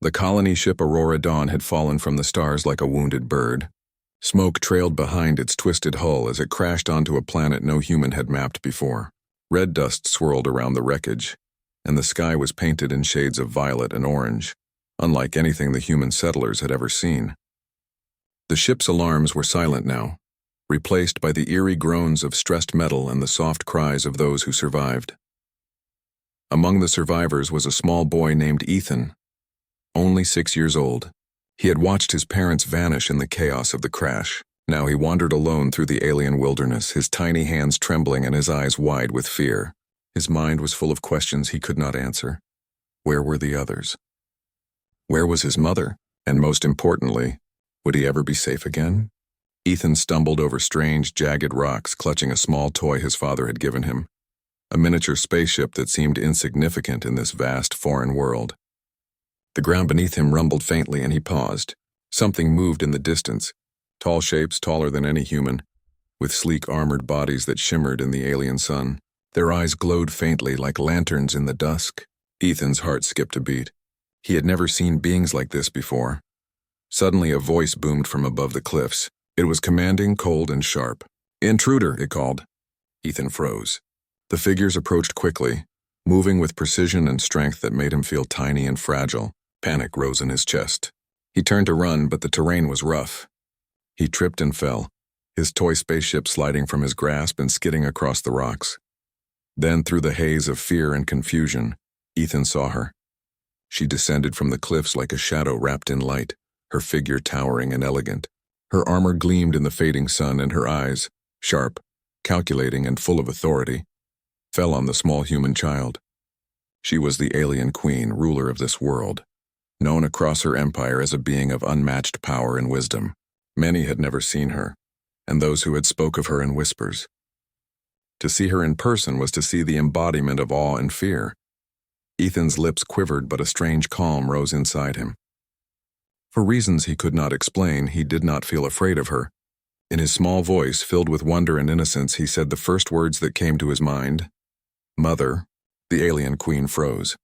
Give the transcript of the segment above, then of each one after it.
The colony ship Aurora Dawn had fallen from the stars like a wounded bird. Smoke trailed behind its twisted hull as it crashed onto a planet no human had mapped before. Red dust swirled around the wreckage, and the sky was painted in shades of violet and orange, unlike anything the human settlers had ever seen. The ship's alarms were silent now, replaced by the eerie groans of stressed metal and the soft cries of those who survived. Among the survivors was a small boy named Ethan, only 6 years old. He had watched his parents vanish in the chaos of the crash. Now he wandered alone through the alien wilderness, his tiny hands trembling and his eyes wide with fear. His mind was full of questions he could not answer. Where were the others? Where was his mother? And most importantly, would he ever be safe again? Ethan stumbled over strange, jagged rocks, clutching a small toy his father had given him, a miniature spaceship that seemed insignificant in this vast foreign world. The ground beneath him rumbled faintly and he paused. Something moved in the distance, tall shapes taller than any human, with sleek armored bodies that shimmered in the alien sun. Their eyes glowed faintly like lanterns in the dusk. Ethan's heart skipped a beat. He had never seen beings like this before. Suddenly a voice boomed from above the cliffs. It was commanding, cold, and sharp. "Intruder," it called. Ethan froze. The figures approached quickly, moving with precision and strength that made him feel tiny and fragile. Panic rose in his chest. He turned to run, but the terrain was rough. He tripped and fell, his toy spaceship sliding from his grasp and skidding across the rocks. Then, through the haze of fear and confusion, Ethan saw her. She descended from the cliffs like a shadow wrapped in light, her figure towering and elegant. Her armor gleamed in the fading sun, and her eyes, sharp, calculating, and full of authority, fell on the small human child. She was the alien queen, ruler of this world, known across her empire as a being of unmatched power and wisdom. Many had never seen her, and those who had spoke of her in whispers. To see her in person was to see the embodiment of awe and fear. Ethan's lips quivered, but a strange calm rose inside him. For reasons he could not explain, he did not feel afraid of her. In his small voice, filled with wonder and innocence, he said the first words that came to his mind. "Mother." The alien queen froze.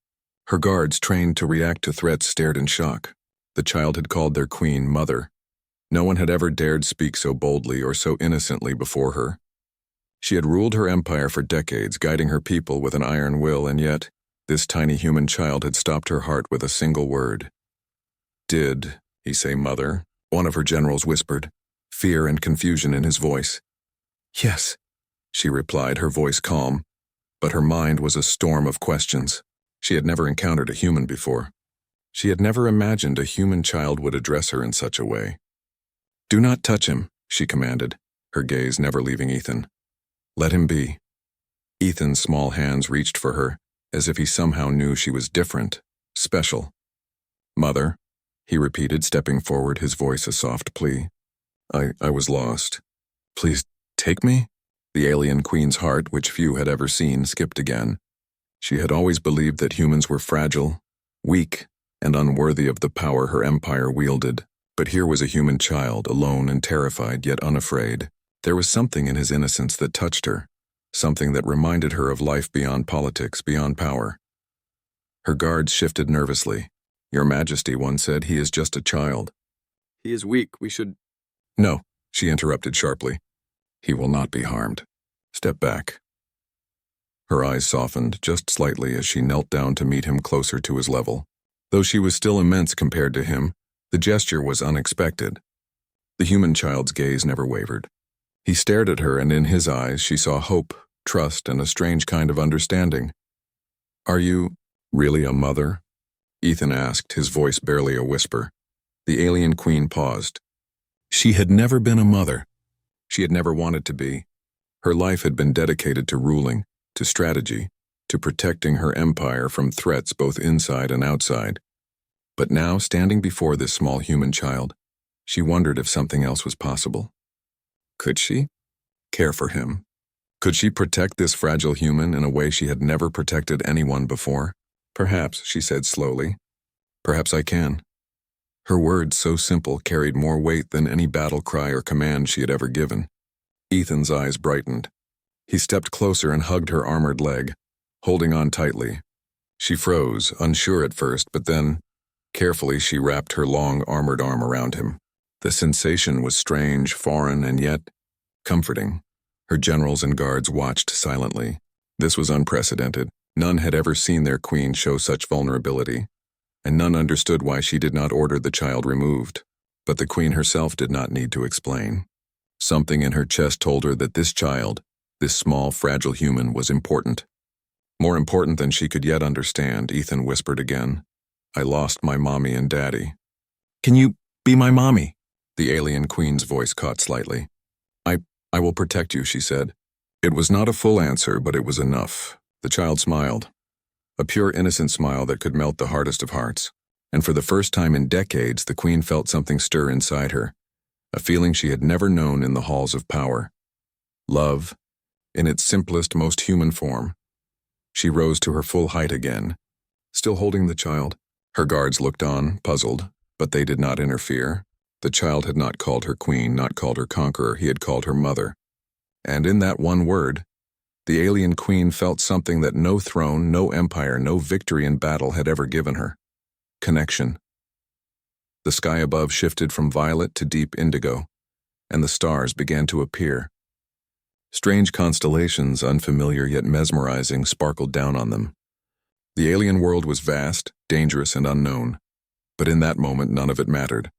Her guards, trained to react to threats, stared in shock. The child had called their queen Mother. No one had ever dared speak so boldly or so innocently before her. She had ruled her empire for decades, guiding her people with an iron will, and yet, this tiny human child had stopped her heart with a single word. "Did he say mother?" one of her generals whispered, fear and confusion in his voice. "Yes," she replied, her voice calm, but her mind was a storm of questions. She had never encountered a human before. She had never imagined a human child would address her in such a way. "Do not touch him," she commanded, her gaze never leaving Ethan. "Let him be." Ethan's small hands reached for her, as if he somehow knew she was different, special. "Mother," he repeated, stepping forward, his voice a soft plea. I was lost. Please take me?" The alien queen's heart, which few had ever seen, skipped again. She had always believed that humans were fragile, weak, and unworthy of the power her empire wielded. But here was a human child, alone and terrified, yet unafraid. There was something in his innocence that touched her, something that reminded her of life beyond politics, beyond power. Her guards shifted nervously. "Your Majesty," one said, "he is just a child." "He is weak. We should—" "No," she interrupted sharply. "He will not be harmed. Step back." Her eyes softened just slightly as she knelt down to meet him closer to his level. Though she was still immense compared to him, the gesture was unexpected. The human child's gaze never wavered. He stared at her, and in his eyes she saw hope, trust, and a strange kind of understanding. "Are you really a mother?" Ethan asked, his voice barely a whisper. The alien queen paused. She had never been a mother. She had never wanted to be. Her life had been dedicated to ruling, to strategy, to protecting her empire from threats both inside and outside. But now, standing before this small human child, she wondered if something else was possible. Could she care for him? Could she protect this fragile human in a way she had never protected anyone before? "Perhaps," she said slowly. "Perhaps I can." Her words, so simple, carried more weight than any battle cry or command she had ever given. Ethan's eyes brightened. He stepped closer and hugged her armored leg, holding on tightly. She froze, unsure at first, but then, Carefully, she wrapped her long, armored arm around him. The sensation was strange, foreign, and yet comforting. Her generals and guards watched silently. This was unprecedented. None had ever seen their queen show such vulnerability, and none understood why she did not order the child removed. But the queen herself did not need to explain. Something in her chest told her that this child, this small, fragile human, was important. More important than she could yet understand, Ethan whispered again. I lost my mommy and daddy. Can you be my mommy? The alien queen's voice caught slightly. I will protect you, she said. It was not a full answer, but it was enough. The child smiled. A pure, innocent smile that could melt the hardest of hearts. And for the first time in decades, the queen felt something stir inside her, a feeling she had never known in the halls of power. Love, in its simplest, most human form. She rose to her full height again, still holding the child. Her guards looked on, puzzled, but they did not interfere. The child had not called her queen, not called her conqueror, he had called her mother. And in that one word, the alien queen felt something that no throne, no empire, no victory in battle had ever given her. Connection. The sky above shifted from violet to deep indigo, and the stars began to appear. Strange constellations, unfamiliar yet mesmerizing, sparkled down on them. The alien world was vast, dangerous, and unknown, but in that moment none of it mattered.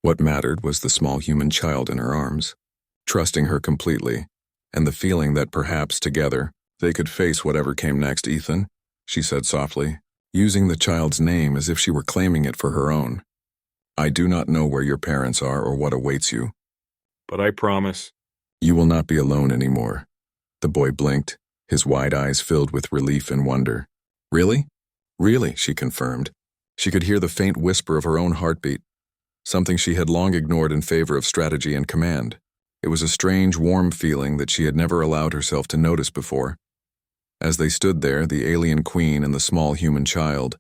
What mattered was the small human child in her arms, trusting her completely, and the feeling that perhaps together they could face whatever came next. Ethan, she said softly, using the child's name as if she were claiming it for her own. I do not know where your parents are or what awaits you. But I promise. You will not be alone anymore. The boy blinked, his wide eyes filled with relief and wonder. Really? Really, she confirmed. She could hear the faint whisper of her own heartbeat, something she had long ignored in favor of strategy and command. It was a strange, warm feeling that she had never allowed herself to notice before. As they stood there, the alien queen and the small human child,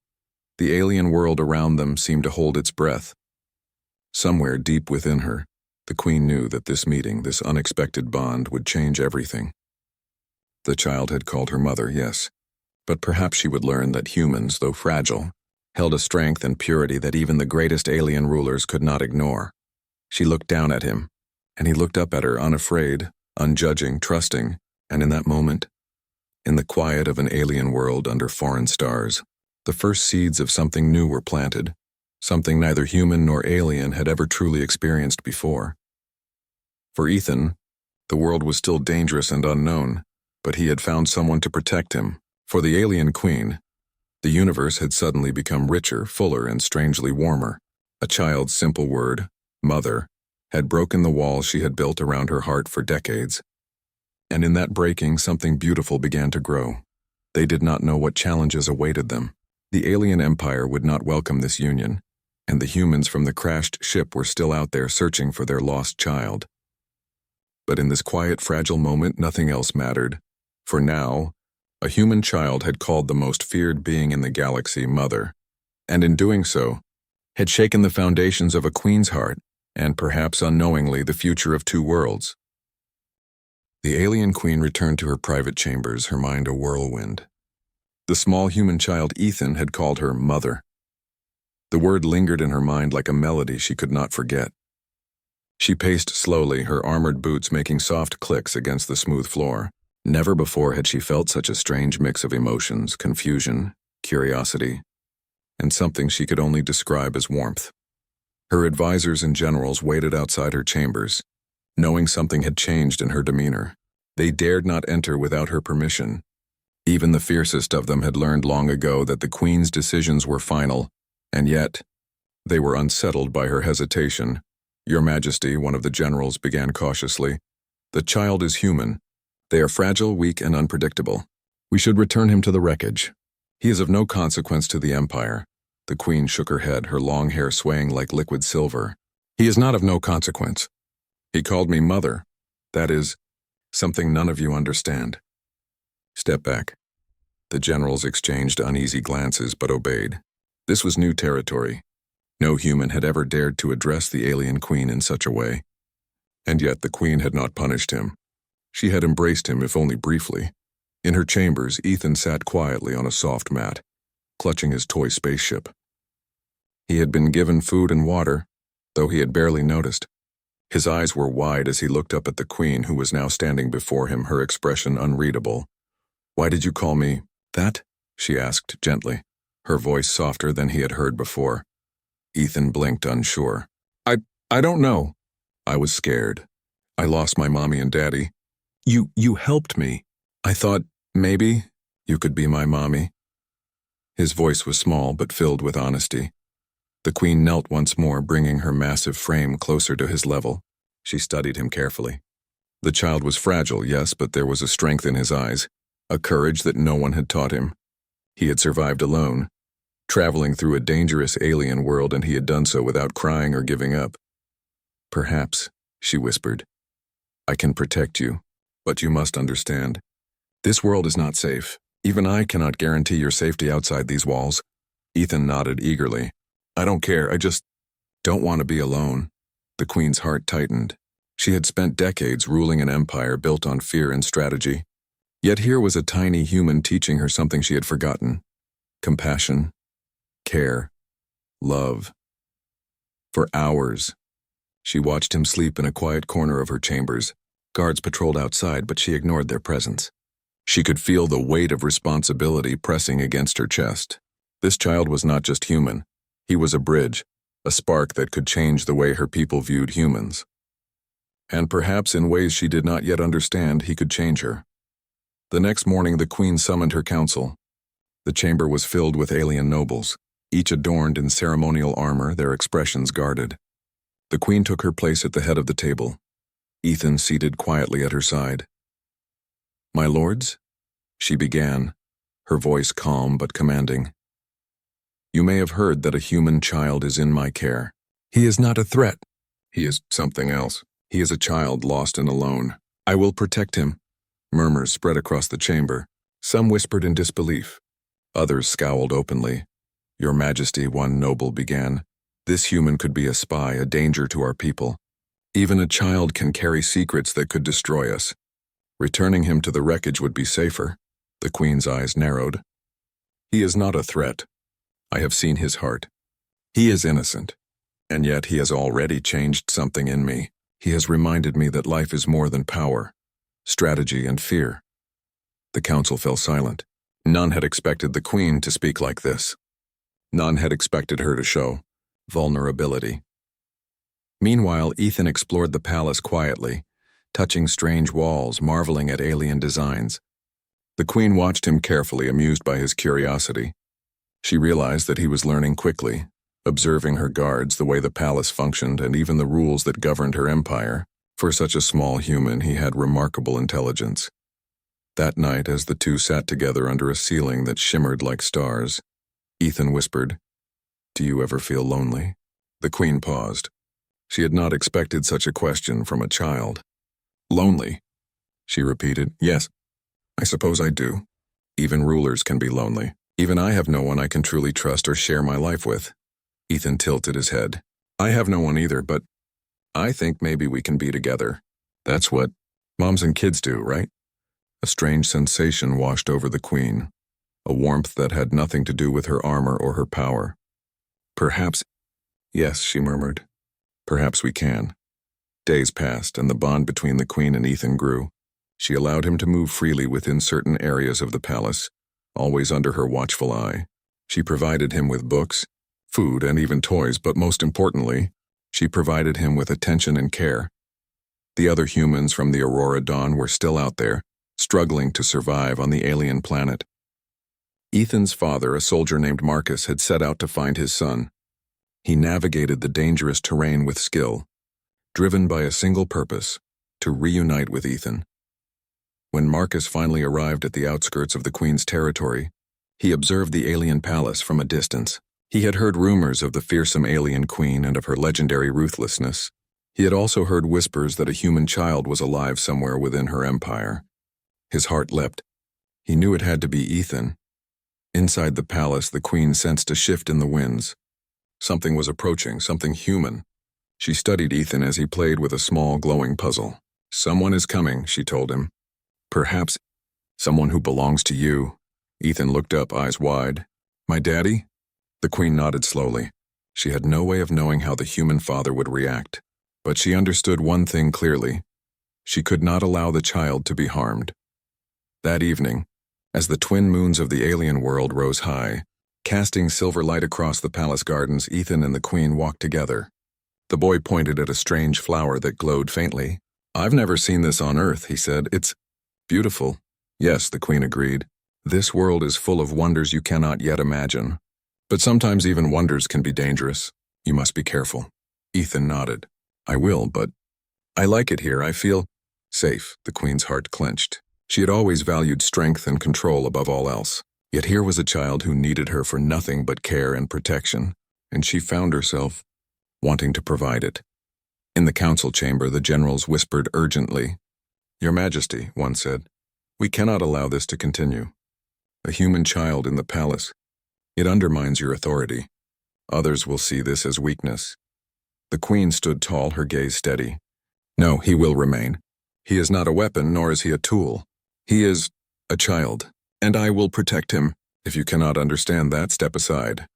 the alien world around them seemed to hold its breath. Somewhere deep within her, the queen knew that this meeting, this unexpected bond, would change everything. The child had called her mother, yes, but perhaps she would learn that humans, though fragile, held a strength and purity that even the greatest alien rulers could not ignore. She looked down at him, and he looked up at her, unafraid, unjudging, trusting, and in that moment, in the quiet of an alien world under foreign stars, the first seeds of something new were planted, something neither human nor alien had ever truly experienced before. For Ethan, the world was still dangerous and unknown, but he had found someone to protect him. For the alien queen, the universe had suddenly become richer, fuller, and strangely warmer. A child's simple word, mother, had broken the walls she had built around her heart for decades. And in that breaking, something beautiful began to grow. They did not know what challenges awaited them. The alien empire would not welcome this union, and the humans from the crashed ship were still out there searching for their lost child. But in this quiet, fragile moment, nothing else mattered. For now, a human child had called the most feared being in the galaxy mother, and in doing so, had shaken the foundations of a queen's heart, and perhaps unknowingly the future of two worlds. The alien queen returned to her private chambers, her mind a whirlwind. The small human child Ethan had called her mother. The word lingered in her mind like a melody she could not forget. She paced slowly, her armored boots making soft clicks against the smooth floor. Never before had she felt such a strange mix of emotions, confusion, curiosity, and something she could only describe as warmth. Her advisors and generals waited outside her chambers, knowing something had changed in her demeanor. They dared not enter without her permission. Even the fiercest of them had learned long ago that the queen's decisions were final, and yet they were unsettled by her hesitation. Your Majesty, one of the generals began cautiously, the child is human. They are fragile, weak, and unpredictable. We should return him to the wreckage. He is of no consequence to the Empire. The queen shook her head, her long hair swaying like liquid silver. He is not of no consequence. He called me mother. That is something none of you understand. Step back. The generals exchanged uneasy glances but obeyed. This was new territory. No human had ever dared to address the alien queen in such a way. And yet the queen had not punished him. She had embraced him, if only briefly. In her chambers, Ethan sat quietly on a soft mat, clutching his toy spaceship. He had been given food and water, though he had barely noticed. His eyes were wide as he looked up at the queen who was now standing before him, her expression unreadable. "Why did you call me that?" she asked gently, her voice softer than he had heard before. Ethan blinked, unsure. I don't know. I was scared. I lost my mommy and daddy. You helped me. I thought maybe you could be my mommy." His voice was small but filled with honesty. The queen knelt once more, bringing her massive frame closer to his level. She studied him carefully. The child was fragile, yes, but there was a strength in his eyes, a courage that no one had taught him. He had survived alone, traveling through a dangerous alien world, and he had done so without crying or giving up. "Perhaps," she whispered, "I can protect you, but you must understand. This world is not safe. Even I cannot guarantee your safety outside these walls." Ethan nodded eagerly. "I don't care, I just don't want to be alone." The queen's heart tightened. She had spent decades ruling an empire built on fear and strategy. Yet here was a tiny human teaching her something she had forgotten: compassion, care, love. For hours, she watched him sleep in a quiet corner of her chambers. Guards patrolled outside, but she ignored their presence. She could feel the weight of responsibility pressing against her chest. This child was not just human. He was a bridge, a spark that could change the way her people viewed humans. And perhaps in ways she did not yet understand, he could change her. The next morning, the queen summoned her council. The chamber was filled with alien nobles, each adorned in ceremonial armor, their expressions guarded. The queen took her place at the head of the table, Ethan seated quietly at her side. "My lords," she began, her voice calm but commanding. "You may have heard that a human child is in my care. He is not a threat. He is something else. He is a child lost and alone. I will protect him." Murmurs spread across the chamber. Some whispered in disbelief. Others scowled openly. "Your Majesty," one noble began, "this human could be a spy, a danger to our people. Even a child can carry secrets that could destroy us. Returning him to the wreckage would be safer." The queen's eyes narrowed. "He is not a threat. I have seen his heart. He is innocent, and yet he has already changed something in me. He has reminded me that life is more than power, strategy, and fear." The council fell silent. None had expected the queen to speak like this. None had expected her to show vulnerability. Meanwhile, Ethan explored the palace quietly, touching strange walls, marveling at alien designs. The queen watched him carefully, amused by his curiosity. She realized that he was learning quickly, observing her guards, the way the palace functioned, and even the rules that governed her empire. For such a small human, he had remarkable intelligence. That night, as the two sat together under a ceiling that shimmered like stars, Ethan whispered, "Do you ever feel lonely?" The queen paused. She had not expected such a question from a child. "Lonely?" she repeated. "Yes, I suppose I do. Even rulers can be lonely. Even I have no one I can truly trust or share my life with." Ethan tilted his head. "I have no one either, but I think maybe we can be together. That's what moms and kids do, right?" A strange sensation washed over the queen, a warmth that had nothing to do with her armor or her power. "Perhaps, yes," she murmured. "Perhaps we can." Days passed, and the bond between the queen and Ethan grew. She allowed him to move freely within certain areas of the palace, always under her watchful eye. She provided him with books, food, and even toys, but most importantly, she provided him with attention and care. The other humans from the Aurora Dawn were still out there, struggling to survive on the alien planet. Ethan's father, a soldier named Marcus, had set out to find his son. He navigated the dangerous terrain with skill, driven by a single purpose: to reunite with Ethan. When Marcus finally arrived at the outskirts of the Queen's territory, he observed the alien palace from a distance. He had heard rumors of the fearsome alien queen and of her legendary ruthlessness. He had also heard whispers that a human child was alive somewhere within her empire. His heart leapt. He knew it had to be Ethan. Inside the palace, the queen sensed a shift in the winds. Something was approaching, something human. She studied Ethan as he played with a small, glowing puzzle. "Someone is coming," she told him. "Perhaps someone who belongs to you." Ethan looked up, eyes wide. "My daddy?" The queen nodded slowly. She had no way of knowing how the human father would react, but she understood one thing clearly. She could not allow the child to be harmed. That evening, as the twin moons of the alien world rose high, casting silver light across the palace gardens, Ethan and the Queen walked together. The boy pointed at a strange flower that glowed faintly. "I've never seen this on Earth," he said. "It's beautiful." "Yes," the Queen agreed. "This world is full of wonders you cannot yet imagine. But sometimes even wonders can be dangerous. You must be careful." Ethan nodded. "I will, but I like it here. I feel safe." The Queen's heart clenched. She had always valued strength and control above all else. Yet here was a child who needed her for nothing but care and protection, and she found herself wanting to provide it. In the council chamber, the generals whispered urgently. "Your Majesty," one said, "we cannot allow this to continue. A human child in the palace. It undermines your authority. Others will see this as weakness." The Queen stood tall, her gaze steady. "No, he will remain. He is not a weapon, nor is he a tool. He is a child, and I will protect him. If you cannot understand that, step aside."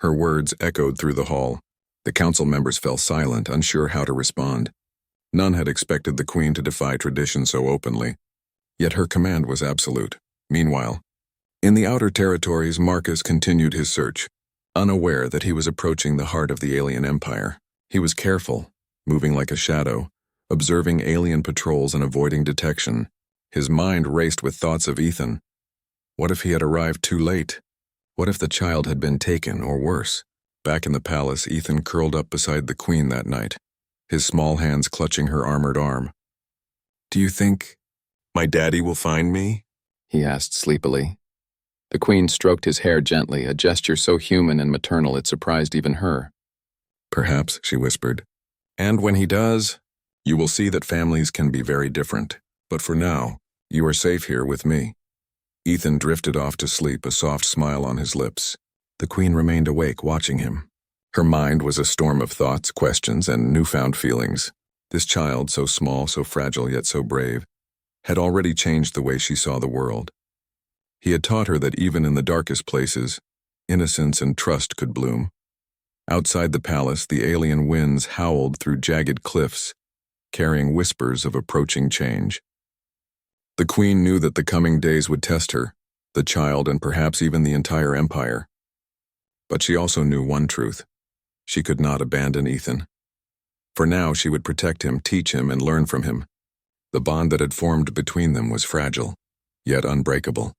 Her words echoed through the hall. The council members fell silent, unsure how to respond. None had expected the Queen to defy tradition so openly. Yet her command was absolute. Meanwhile, in the outer territories, Marcus continued his search, unaware that he was approaching the heart of the alien empire. He was careful, moving like a shadow, observing alien patrols and avoiding detection. His mind raced with thoughts of Ethan. What if he had arrived too late? What if the child had been taken, or worse? Back in the palace, Ethan curled up beside the Queen that night, his small hands clutching her armored arm. "Do you think my daddy will find me?" he asked sleepily. The Queen stroked his hair gently, a gesture so human and maternal it surprised even her. "Perhaps," she whispered. "And when he does, you will see that families can be very different. But for now, you are safe here with me." Ethan drifted off to sleep, a soft smile on his lips. The Queen remained awake, watching him. Her mind was a storm of thoughts, questions, and newfound feelings. This child, so small, so fragile, yet so brave, had already changed the way she saw the world. He had taught her that even in the darkest places, innocence and trust could bloom. Outside the palace, the alien winds howled through jagged cliffs, carrying whispers of approaching change. The Queen knew that the coming days would test her, the child, and perhaps even the entire empire. But she also knew one truth. She could not abandon Ethan. For now, she would protect him, teach him, and learn from him. The bond that had formed between them was fragile, yet unbreakable.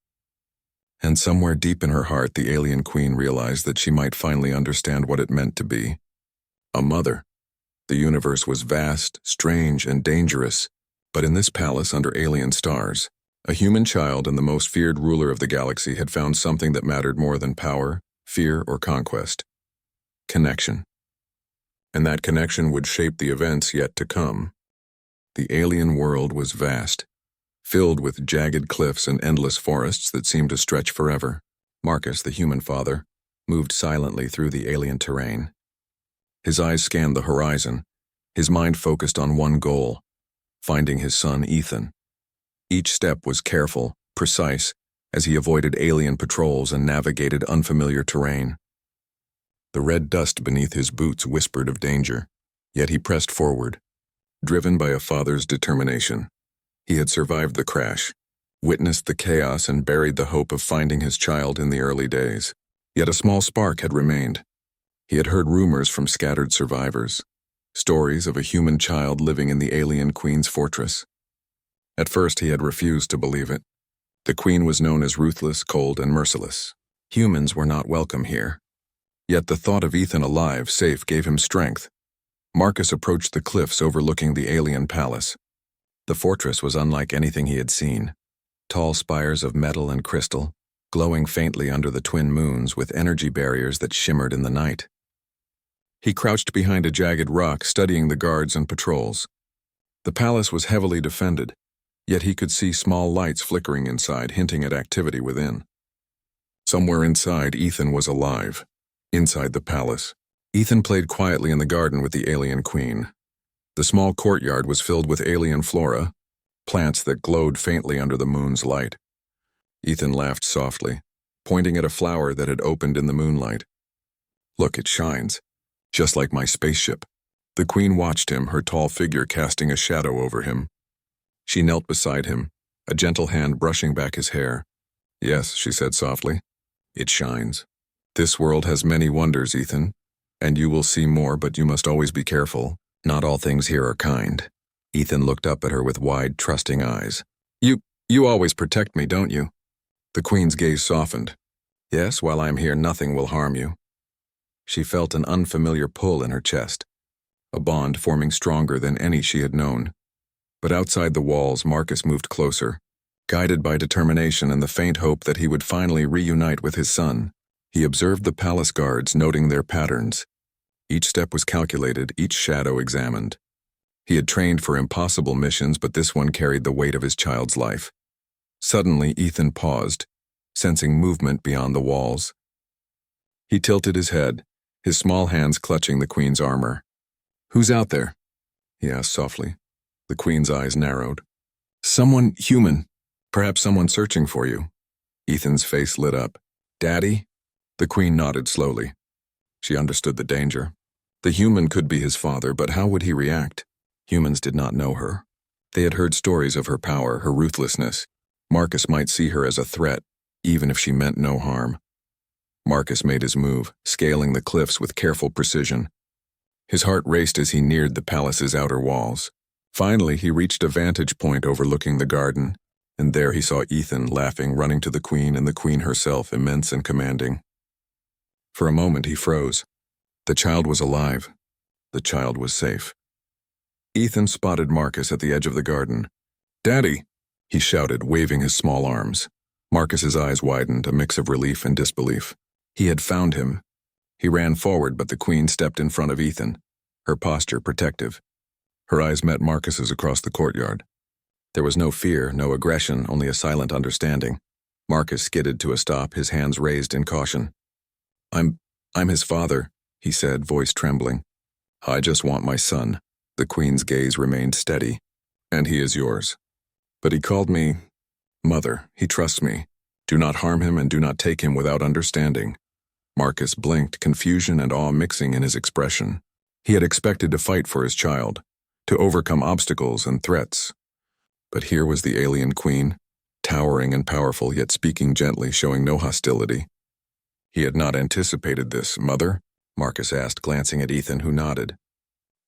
And somewhere deep in her heart, the alien Queen realized that she might finally understand what it meant to be a mother. The universe was vast, strange, and dangerous, but in this palace under alien stars, a human child and the most feared ruler of the galaxy had found something that mattered more than power, fear, or conquest: connection. And that connection would shape the events yet to come. The alien world was vast, filled with jagged cliffs and endless forests that seemed to stretch forever. Marcus, the human father, moved silently through the alien terrain. His eyes scanned the horizon, his mind focused on one goal: finding his son Ethan. Each step was careful, precise, as he avoided alien patrols and navigated unfamiliar terrain. The red dust beneath his boots whispered of danger, yet he pressed forward, driven by a father's determination. He had survived the crash, witnessed the chaos, and buried the hope of finding his child in the early days. Yet a small spark had remained. He had heard rumors from scattered survivors, stories of a human child living in the alien Queen's fortress. At first, he had refused to believe it. The Queen was known as ruthless, cold, and merciless. Humans were not welcome here. Yet the thought of Ethan alive, safe, gave him strength. Marcus approached the cliffs overlooking the alien palace. The fortress was unlike anything he had seen. Tall spires of metal and crystal, glowing faintly under the twin moons with energy barriers that shimmered in the night. He crouched behind a jagged rock, studying the guards and patrols. The palace was heavily defended, yet he could see small lights flickering inside, hinting at activity within. Somewhere inside, Ethan was alive. Inside the palace, Ethan played quietly in the garden with the alien Queen. The small courtyard was filled with alien flora, plants that glowed faintly under the moon's light. Ethan laughed softly, pointing at a flower that had opened in the moonlight. "Look, it shines. just like my spaceship. The queen watched him, her tall figure casting a shadow over him. She knelt beside him, a gentle hand brushing back his hair. Yes, she said softly. It shines. This world has many wonders, Ethan, and you will see more, but you must always be careful. Not all things here are kind. Ethan looked up at her with wide, trusting eyes. You always protect me, don't you? The queen's gaze softened. Yes, while I am here, nothing will harm you. She felt an unfamiliar pull in her chest, a bond forming stronger than any she had known. But outside the walls, Marcus moved closer, guided by determination and the faint hope that he would finally reunite with his son. He observed the palace guards, noting their patterns. Each step was calculated, each shadow examined. He had trained for impossible missions, but this one carried the weight of his child's life. Suddenly, Ethan paused, sensing movement beyond the walls. He tilted his head, his small hands clutching the queen's armor. Who's out there? He asked softly. The queen's eyes narrowed. Someone human. Perhaps someone searching for you. Ethan's face lit up. Daddy? The queen nodded slowly. She understood the danger. The human could be his father, but how would he react? Humans did not know her. They had heard stories of her power, her ruthlessness. Marcus might see her as a threat, even if she meant no harm. Marcus made his move, scaling the cliffs with careful precision. His heart raced as he neared the palace's outer walls. Finally, he reached a vantage point overlooking the garden, and there he saw Ethan laughing, running to the queen, and the queen herself, immense and commanding. For a moment, he froze. The child was alive. The child was safe. Ethan spotted Marcus at the edge of the garden. Daddy! He shouted, waving his small arms. Marcus's eyes widened, a mix of relief and disbelief. He had found him. He ran forward, but the queen stepped in front of Ethan, her posture protective. Her eyes met Marcus's across the courtyard. There was no fear, no aggression, only a silent understanding. Marcus skidded to a stop, his hands raised in caution. I'm his father, he said, voice trembling. I just want my son. The queen's gaze remained steady. And he is yours. But he called me mother. He trusts me. Do not harm him and do not take him without understanding. Marcus blinked, confusion and awe mixing in his expression. He had expected to fight for his child, to overcome obstacles and threats. But here was the alien queen, towering and powerful, yet speaking gently, showing no hostility. He had not anticipated this. Mother? Marcus asked, glancing at Ethan, who nodded.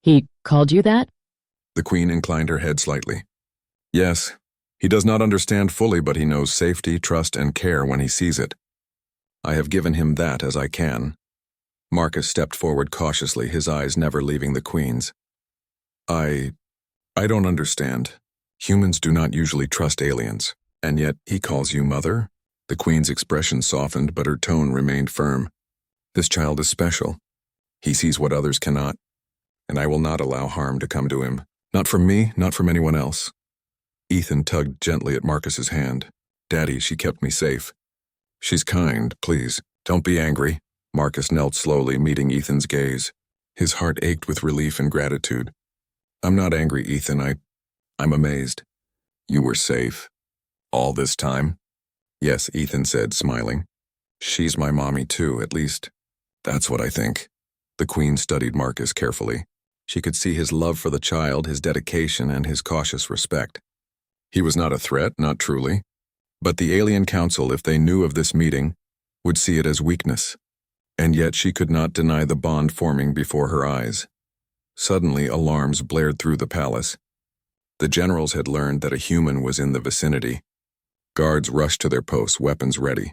He called you that? The queen inclined her head slightly. Yes, he does not understand fully, but he knows safety, trust, and care when he sees it. I have given him that as I can. Marcus stepped forward cautiously, his eyes never leaving the queen's. I don't understand. Humans do not usually trust aliens, and yet he calls you mother? The queen's expression softened, but her tone remained firm. This child is special. He sees what others cannot, and I will not allow harm to come to him. Not from me, not from anyone else. Ethan tugged gently at Marcus's hand. Daddy, she kept me safe. She's kind, please. Don't be angry. Marcus knelt slowly, meeting Ethan's gaze. His heart ached with relief and gratitude. I'm not angry, Ethan. I'm amazed. You were safe. All this time? Yes, Ethan said, smiling. She's my mommy too, at least. That's what I think. The queen studied Marcus carefully. She could see his love for the child, his dedication, and his cautious respect. He was not a threat, not truly. But the alien council, if they knew of this meeting, would see it as weakness. And yet she could not deny the bond forming before her eyes. Suddenly, alarms blared through the palace. The generals had learned that a human was in the vicinity. Guards rushed to their posts, weapons ready.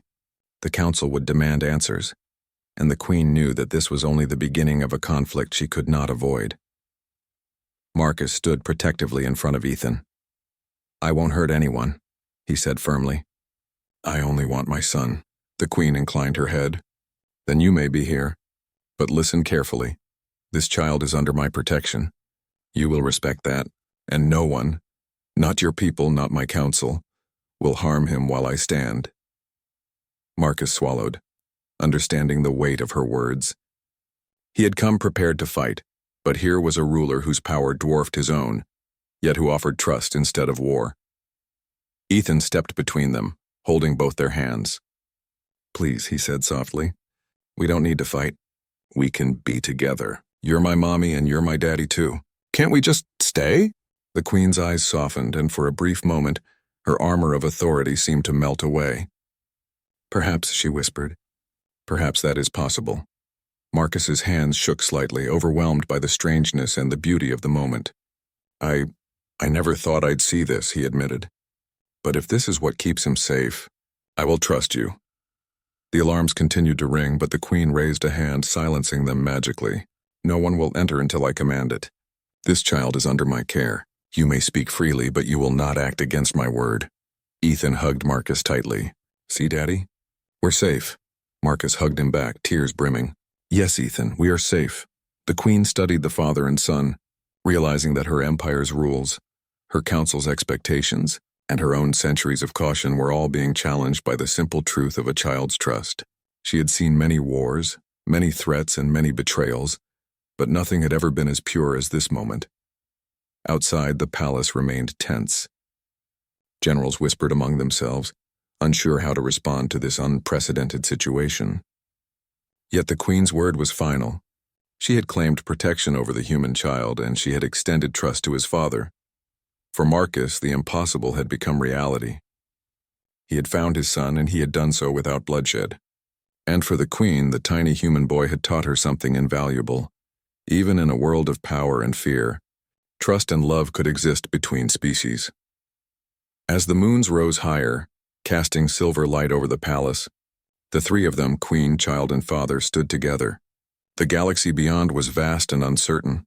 The council would demand answers, and the queen knew that this was only the beginning of a conflict she could not avoid. Marcus stood protectively in front of Ethan. I won't hurt anyone, he said firmly. I only want my son. The queen inclined her head. Then you may be here, but listen carefully. This child is under my protection. You will respect that, and no one, not your people, not my council, will harm him while I stand. Marcus swallowed, understanding the weight of her words. He had come prepared to fight, but here was a ruler whose power dwarfed his own, yet who offered trust instead of war. Ethan stepped between them, holding both their hands. Please, he said softly. We don't need to fight. We can be together. You're my mommy and you're my daddy too. Can't we just stay? The queen's eyes softened, and for a brief moment, her armor of authority seemed to melt away. Perhaps, she whispered. Perhaps that is possible. Marcus's hands shook slightly, overwhelmed by the strangeness and the beauty of the moment. I never thought I'd see this, he admitted. But if this is what keeps him safe, I will trust you. The alarms continued to ring, but the queen raised a hand, silencing them magically. No one will enter until I command it. This child is under my care. You may speak freely, but you will not act against my word. Ethan hugged Marcus tightly. See, Daddy? We're safe. Marcus hugged him back, tears brimming. Yes, Ethan, we are safe. The queen studied the father and son, realizing that her empire's rules, her council's expectations, and her own centuries of caution were all being challenged by the simple truth of a child's trust. She had seen many wars, many threats, and many betrayals, but nothing had ever been as pure as this moment. Outside, the palace remained tense. Generals whispered among themselves, unsure how to respond to this unprecedented situation. Yet the queen's word was final. She had claimed protection over the human child, and she had extended trust to his father. For Marcus, the impossible had become reality. He had found his son, and he had done so without bloodshed. And for the queen, the tiny human boy had taught her something invaluable. Even in a world of power and fear, trust and love could exist between species. As the moons rose higher, casting silver light over the palace, the three of them, queen, child, and father, stood together. The galaxy beyond was vast and uncertain,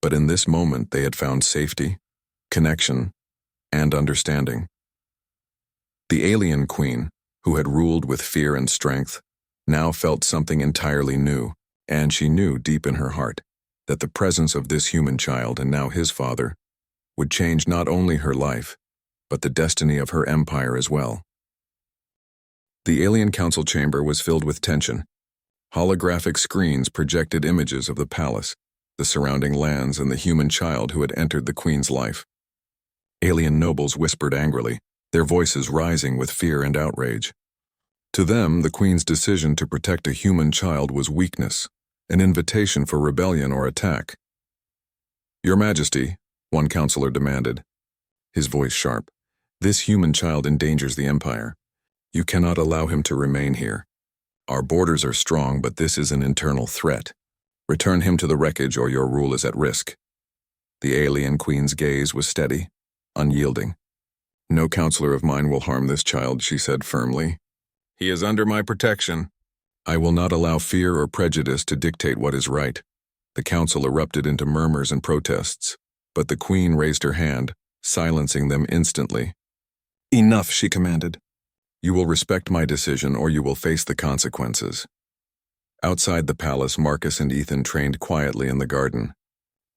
but in this moment they had found safety, connection, and understanding. The alien queen, who had ruled with fear and strength, now felt something entirely new, and she knew deep in her heart that the presence of this human child, and now his father, would change not only her life, but the destiny of her empire as well. The alien council chamber was filled with tension. Holographic screens projected images of the palace, the surrounding lands, and the human child who had entered the queen's life. Alien nobles whispered angrily, their voices rising with fear and outrage. To them, the queen's decision to protect a human child was weakness, an invitation for rebellion or attack. Your Majesty, one counselor demanded, his voice sharp, this human child endangers the empire. You cannot allow him to remain here. Our borders are strong, but this is an internal threat. Return him to the wreckage or your rule is at risk. The alien queen's gaze was steady, unyielding. No counselor of mine will harm this child, she said firmly. He is under my protection. I will not allow fear or prejudice to dictate what is right. The council erupted into murmurs and protests, but the queen raised her hand, silencing them instantly. Enough, she commanded. You will respect my decision or you will face the consequences. Outside the palace, Marcus and Ethan trained quietly in the garden.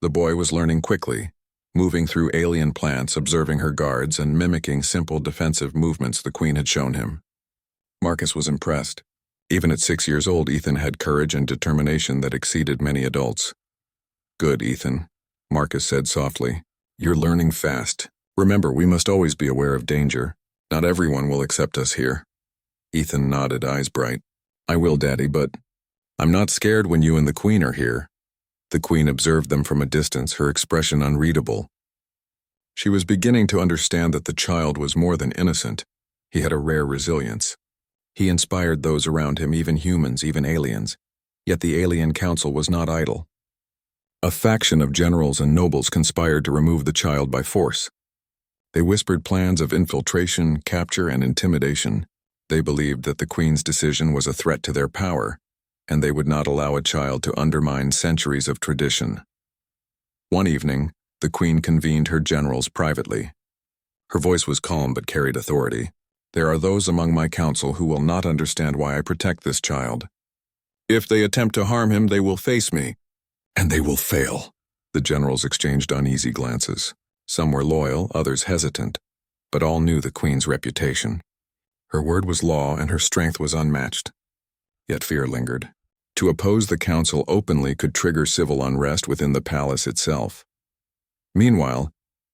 The boy was learning quickly, moving through alien plants, observing her guards, and mimicking simple defensive movements the queen had shown him. Marcus was impressed. Even at 6 years old, Ethan had courage and determination that exceeded many adults. Good, Ethan, Marcus said softly. You're learning fast. Remember, we must always be aware of danger. Not everyone will accept us here. Ethan nodded, eyes bright. I will, Daddy, but I'm not scared when you and the queen are here. The queen observed them from a distance, her expression unreadable. She was beginning to understand that the child was more than innocent. He had a rare resilience. He inspired those around him, even humans, even aliens. Yet the alien council was not idle. A faction of generals and nobles conspired to remove the child by force. They whispered plans of infiltration, capture, and intimidation. They believed that the queen's decision was a threat to their power, and they would not allow a child to undermine centuries of tradition. One evening, the queen convened her generals privately. Her voice was calm but carried authority. There are those among my council who will not understand why I protect this child. If they attempt to harm him, they will face me. And they will fail. The generals exchanged uneasy glances. Some were loyal, others hesitant, but all knew the queen's reputation. Her word was law and her strength was unmatched. Yet fear lingered. To oppose the council openly could trigger civil unrest within the palace itself. Meanwhile,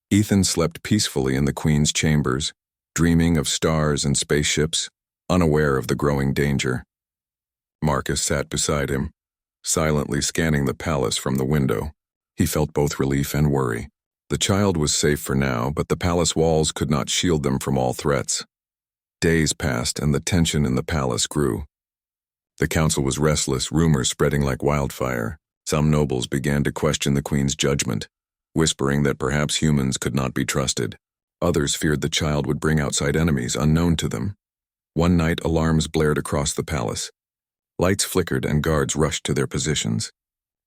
Ethan slept peacefully in the queen's chambers, dreaming of stars and spaceships, unaware of the growing danger. Marcus sat beside him, silently scanning the palace from the window. He felt both relief and worry. The child was safe for now, but the palace walls could not shield them from all threats. Days passed, and the tension in the palace grew. The council was restless, rumors spreading like wildfire. Some nobles began to question the queen's judgment, whispering that perhaps humans could not be trusted. Others feared the child would bring outside enemies unknown to them. One night, alarms blared across the palace. Lights flickered and guards rushed to their positions.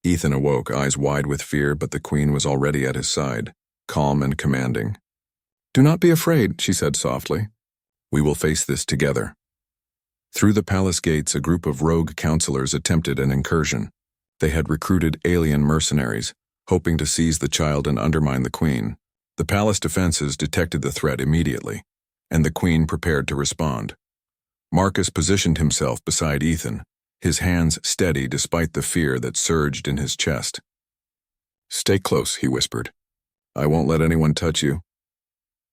Ethan awoke, eyes wide with fear, but the queen was already at his side, calm and commanding. "Do not be afraid," she said softly. "We will face this together." Through the palace gates, a group of rogue counselors attempted an incursion. They had recruited alien mercenaries, hoping to seize the child and undermine the queen. The palace defenses detected the threat immediately, and the queen prepared to respond. Marcus positioned himself beside Ethan, his hands steady despite the fear that surged in his chest. "Stay close," he whispered. "I won't let anyone touch you."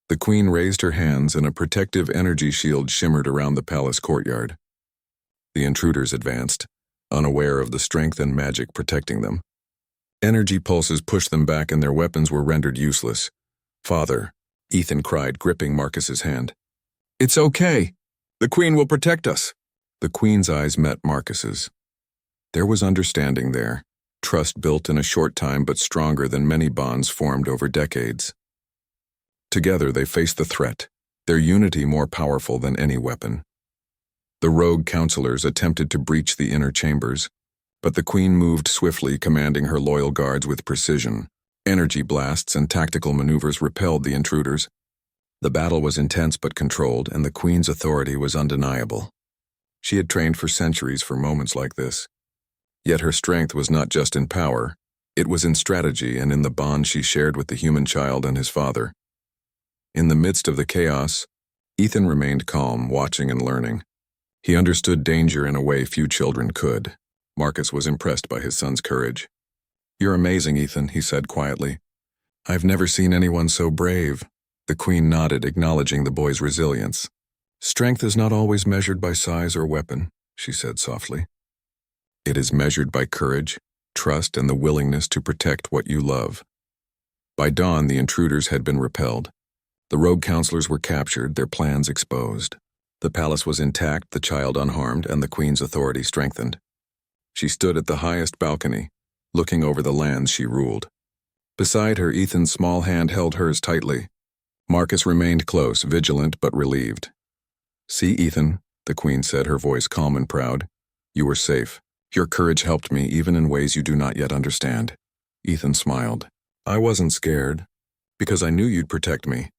The queen raised her hands, and a protective energy shield shimmered around the palace courtyard. The intruders advanced, unaware of the strength and magic protecting them. Energy pulses pushed them back, and their weapons were rendered useless. "Father," Ethan cried, gripping Marcus's hand. "It's okay. The queen will protect us." The queen's eyes met Marcus's. There was understanding there, trust built in a short time but stronger than many bonds formed over decades. Together they faced the threat, their unity more powerful than any weapon. The rogue counselors attempted to breach the inner chambers, but the queen moved swiftly, commanding her loyal guards with precision. Energy blasts and tactical maneuvers repelled the intruders. The battle was intense but controlled, and the queen's authority was undeniable. She had trained for centuries for moments like this. Yet her strength was not just in power, it was in strategy and in the bond she shared with the human child and his father. In the midst of the chaos, Ethan remained calm, watching and learning. He understood danger in a way few children could. Marcus was impressed by his son's courage. "You're amazing, Ethan," he said quietly. "I've never seen anyone so brave." The queen nodded, acknowledging the boy's resilience. "Strength is not always measured by size or weapon," she said softly. "It is measured by courage, trust, and the willingness to protect what you love." By dawn, the intruders had been repelled. The rogue counselors were captured, their plans exposed. The palace was intact, the child unharmed, and the queen's authority strengthened. She stood at the highest balcony, looking over the lands she ruled. Beside her, Ethan's small hand held hers tightly. Marcus remained close, vigilant but relieved. "See, Ethan," the queen said, her voice calm and proud. "You were safe. Your courage helped me, even in ways you do not yet understand." Ethan smiled. "I wasn't scared, because I knew you'd protect me."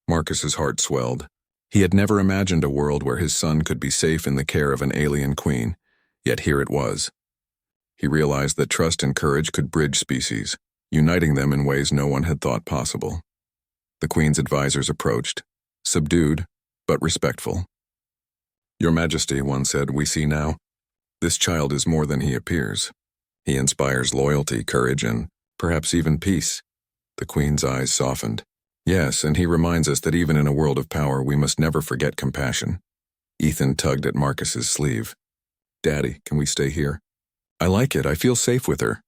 Marcus's heart swelled. He had never imagined a world where his son could be safe in the care of an alien queen, yet here it was. He realized that trust and courage could bridge species, uniting them in ways no one had thought possible. The queen's advisors approached, subdued, but respectful. "Your Majesty," one said, "we see now. This child is more than he appears. He inspires loyalty, courage, and perhaps even peace." The queen's eyes softened. "Yes, and he reminds us that even in a world of power, we must never forget compassion." Ethan tugged at Marcus's sleeve. "Daddy, can we stay here?" "I like it. I feel safe with her."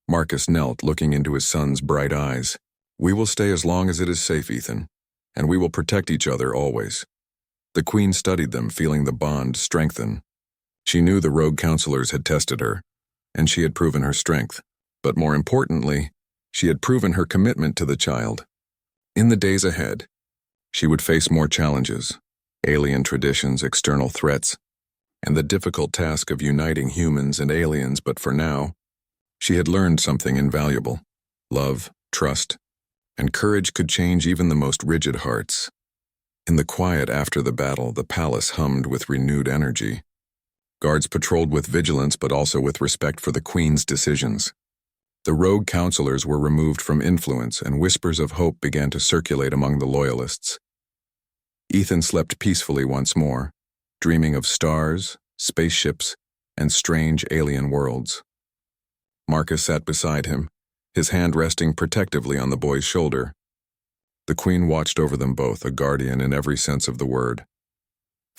Marcus knelt, looking into his son's bright eyes. "We will stay as long as it is safe, Ethan, and we will protect each other always." The queen studied them, feeling the bond strengthen. She knew the rogue counselors had tested her, and she had proven her strength. But more importantly, she had proven her commitment to the child. In the days ahead, she would face more challenges, alien traditions, external threats, and the difficult task of uniting humans and aliens, but for now, she had learned something invaluable. Love, trust, and courage could change even the most rigid hearts. In the quiet after the battle, the palace hummed with renewed energy. Guards patrolled with vigilance but also with respect for the queen's decisions. The rogue counselors were removed from influence, and whispers of hope began to circulate among the loyalists. Ethan slept peacefully once more, dreaming of stars, spaceships, and strange alien worlds. Marcus sat beside him, his hand resting protectively on the boy's shoulder. The queen watched over them both, a guardian in every sense of the word.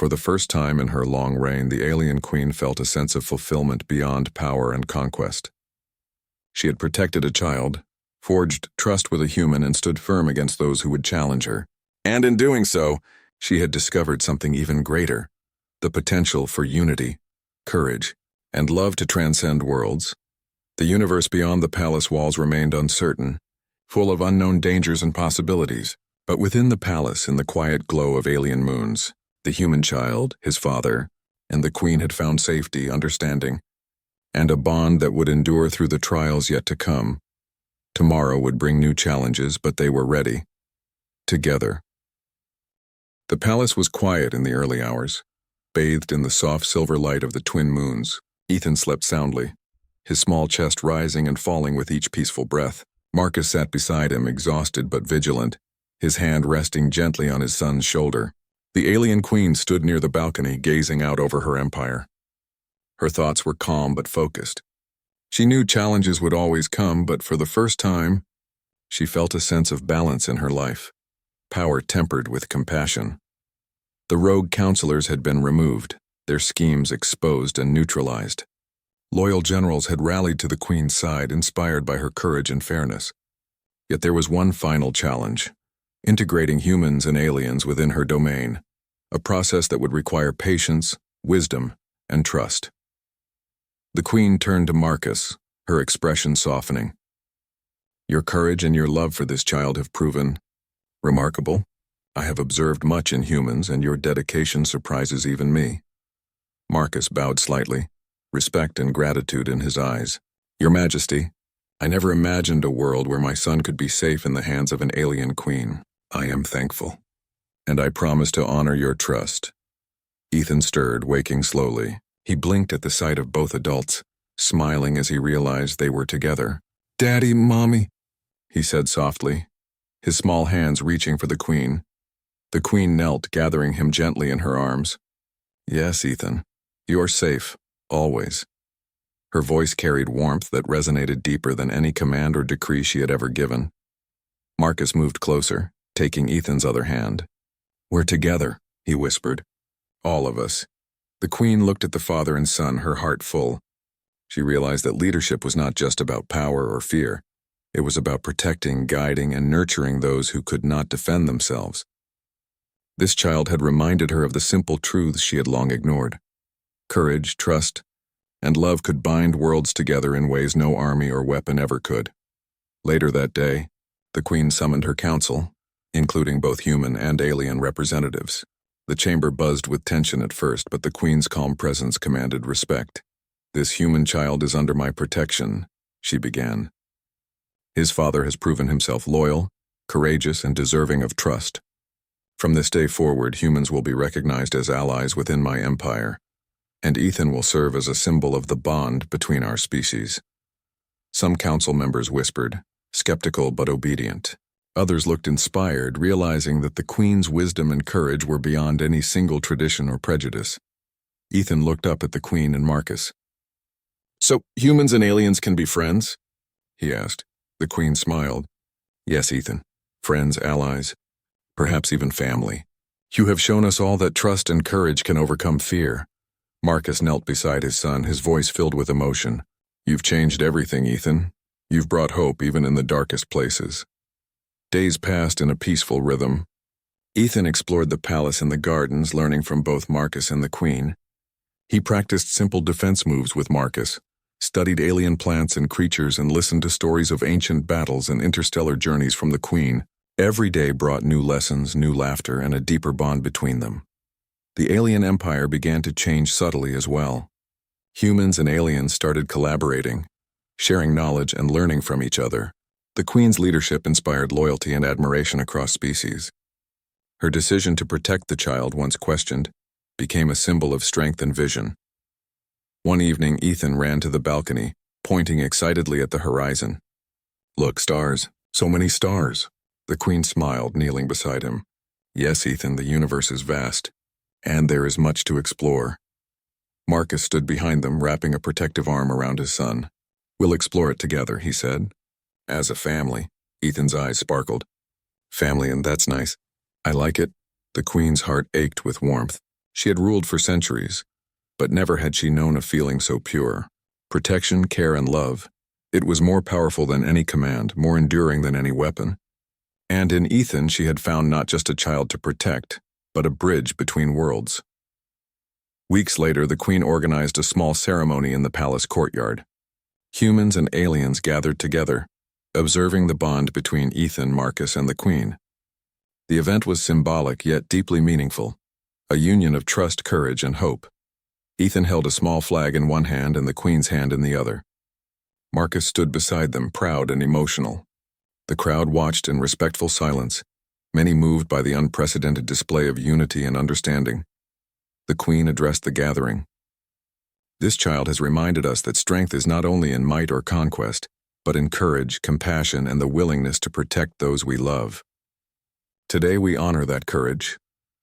For the first time in her long reign, the alien queen felt a sense of fulfillment beyond power and conquest. She had protected a child, forged trust with a human, and stood firm against those who would challenge her. And in doing so, she had discovered something even greater: the potential for unity, courage, and love to transcend worlds. The universe beyond the palace walls remained uncertain, full of unknown dangers and possibilities. But within the palace, in the quiet glow of alien moons, the human child, his father, and the queen had found safety, understanding, and a bond that would endure through the trials yet to come. Tomorrow would bring new challenges, but they were ready. Together. The palace was quiet in the early hours, bathed in the soft silver light of the twin moons. Ethan slept soundly, his small chest rising and falling with each peaceful breath. Marcus sat beside him, exhausted but vigilant, his hand resting gently on his son's shoulder. The alien queen stood near the balcony, gazing out over her empire. Her thoughts were calm but focused. She knew challenges would always come, but for the first time, she felt a sense of balance in her life, power tempered with compassion. The rogue counselors had been removed, their schemes exposed and neutralized. Loyal generals had rallied to the queen's side, inspired by her courage and fairness. Yet there was one final challenge: integrating humans and aliens within her domain, a process that would require patience, wisdom, and trust. The queen turned to Marcus, her expression softening. "Your courage and your love for this child have proven remarkable. I have observed much in humans, and your dedication surprises even me." Marcus bowed slightly, respect and gratitude in his eyes. "Your Majesty, I never imagined a world where my son could be safe in the hands of an alien queen. I am thankful, and I promise to honor your trust." Ethan stirred, waking slowly. He blinked at the sight of both adults, smiling as he realized they were together. "Daddy, Mommy," he said softly, his small hands reaching for the queen. The queen knelt, gathering him gently in her arms. "Yes, Ethan, you're safe, always." Her voice carried warmth that resonated deeper than any command or decree she had ever given. Marcus moved closer, taking Ethan's other hand. "We're together," he whispered. "All of us." The queen looked at the father and son, her heart full. She realized that leadership was not just about power or fear. It was about protecting, guiding, and nurturing those who could not defend themselves. This child had reminded her of the simple truths she had long ignored. Courage, trust, and love could bind worlds together in ways no army or weapon ever could. Later that day, the queen summoned her council, including both human and alien representatives. The chamber buzzed with tension at first, but the queen's calm presence commanded respect. "This human child is under my protection," she began. "His father has proven himself loyal, courageous, and deserving of trust. From this day forward, humans will be recognized as allies within my empire, and Ethan will serve as a symbol of the bond between our species." Some council members whispered, skeptical but obedient. Others looked inspired, realizing that the queen's wisdom and courage were beyond any single tradition or prejudice. Ethan looked up at the queen and Marcus. "So, humans and aliens can be friends?" he asked. The queen smiled. "Yes, Ethan. Friends, allies, perhaps even family. You have shown us all that trust and courage can overcome fear." Marcus knelt beside his son, his voice filled with emotion. "You've changed everything, Ethan. You've brought hope even in the darkest places." Days passed in a peaceful rhythm. Ethan explored the palace and the gardens, learning from both Marcus and the queen. He practiced simple defense moves with Marcus, studied alien plants and creatures, and listened to stories of ancient battles and interstellar journeys from the queen. Every day brought new lessons, new laughter, and a deeper bond between them. The alien empire began to change subtly as well. Humans and aliens started collaborating, sharing knowledge and learning from each other. The queen's leadership inspired loyalty and admiration across species. Her decision to protect the child, once questioned, became a symbol of strength and vision. One evening, Ethan ran to the balcony, pointing excitedly at the horizon. "Look, stars, so many stars." The queen smiled, kneeling beside him. "Yes, Ethan, the universe is vast, and there is much to explore." Marcus stood behind them, wrapping a protective arm around his son. "We'll explore it together," he said. "As a family." Ethan's eyes sparkled. "Family, and that's nice. I like it." The queen's heart ached with warmth. She had ruled for centuries, but never had she known a feeling so pure. Protection, care, and love. It was more powerful than any command, more enduring than any weapon. And in Ethan, she had found not just a child to protect, but a bridge between worlds. Weeks later, the Queen organized a small ceremony in the palace courtyard. Humans and aliens gathered together, observing the bond between Ethan, Marcus, and the Queen. The event was symbolic yet deeply meaningful, a union of trust, courage, and hope. Ethan held a small flag in one hand and the Queen's hand in the other. Marcus stood beside them, proud and emotional. The crowd watched in respectful silence, many moved by the unprecedented display of unity and understanding. The Queen addressed the gathering. This child has reminded us that strength is not only in might or conquest, but in courage, compassion, and the willingness to protect those we love. Today we honor that courage,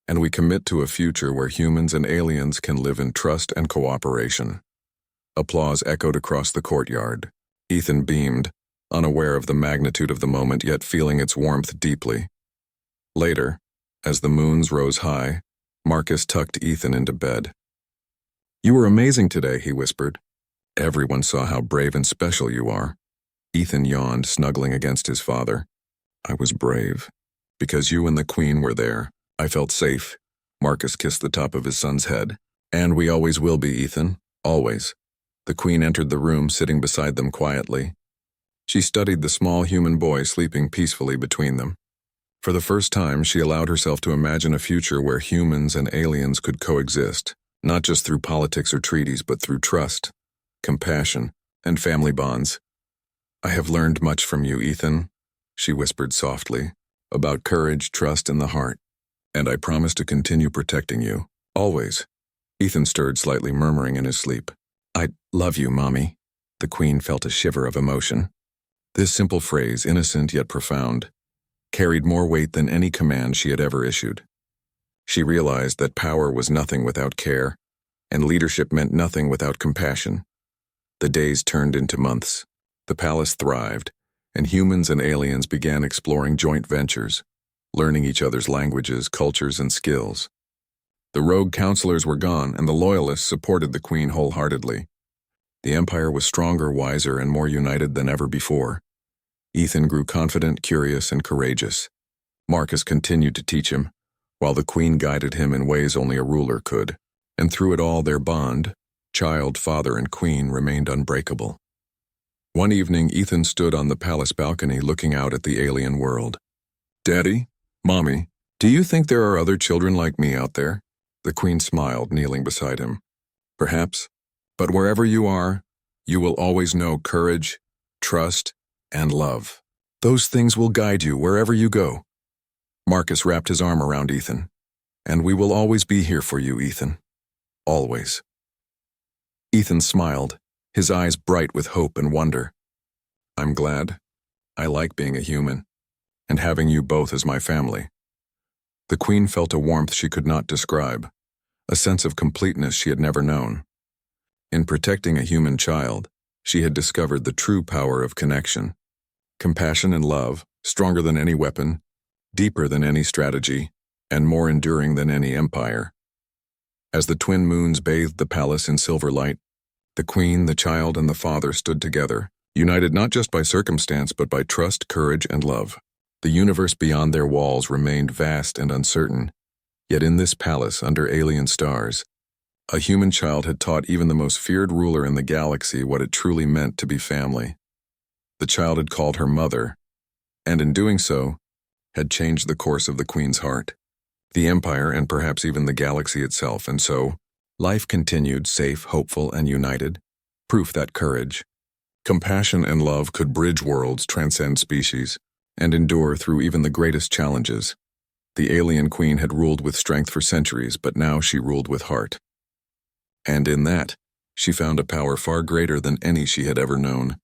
and we commit to a future where humans and aliens can live in trust and cooperation. Applause echoed across the courtyard. Ethan beamed, unaware of the magnitude of the moment yet feeling its warmth deeply. Later, as the moons rose high, Marcus tucked Ethan into bed. "You were amazing today," he whispered. "Everyone saw how brave and special you are." Ethan yawned, snuggling against his father. "I was brave. Because you and the Queen were there, I felt safe." Marcus kissed the top of his son's head. "And we always will be, Ethan. Always." The Queen entered the room, sitting beside them quietly. She studied the small human boy sleeping peacefully between them. For the first time, she allowed herself to imagine a future where humans and aliens could coexist, not just through politics or treaties, but through trust, compassion, and family bonds. "I have learned much from you, Ethan," she whispered softly, "about courage, trust, and the heart. And I promise to continue protecting you, always." Ethan stirred slightly, murmuring in his sleep, "I love you, Mommy." The Queen felt a shiver of emotion. This simple phrase, innocent yet profound, carried more weight than any command she had ever issued. She realized that power was nothing without care, and leadership meant nothing without compassion. The days turned into months. The palace thrived, and humans and aliens began exploring joint ventures, learning each other's languages, cultures, and skills. The rogue counselors were gone, and the loyalists supported the Queen wholeheartedly. The empire was stronger, wiser, and more united than ever before. Ethan grew confident, curious, and courageous. Marcus continued to teach him, while the Queen guided him in ways only a ruler could. And through it all, their bond, child, father, and Queen, remained unbreakable. One evening, Ethan stood on the palace balcony looking out at the alien world. "Daddy, Mommy, do you think there are other children like me out there?" The Queen smiled, kneeling beside him. "Perhaps. But wherever you are, you will always know courage, trust, and love. Those things will guide you wherever you go." Marcus wrapped his arm around Ethan. "And we will always be here for you, Ethan. Always." Ethan smiled, his eyes bright with hope and wonder. "I'm glad. I like being a human, and having you both as my family." The Queen felt a warmth she could not describe, a sense of completeness she had never known. In protecting a human child, she had discovered the true power of connection. Compassion and love, stronger than any weapon, deeper than any strategy, and more enduring than any empire. As the twin moons bathed the palace in silver light, the Queen, the child, and the father stood together, united not just by circumstance but by trust, courage, and love. The universe beyond their walls remained vast and uncertain, yet in this palace under alien stars, a human child had taught even the most feared ruler in the galaxy what it truly meant to be family. The child had called her mother, and in doing so, had changed the course of the Queen's heart, the empire, and perhaps even the galaxy itself. And so, life continued, safe, hopeful, and united, proof that courage, compassion, and love could bridge worlds, transcend species, and endure through even the greatest challenges. The alien Queen had ruled with strength for centuries, but now she ruled with heart. And in that, she found a power far greater than any she had ever known.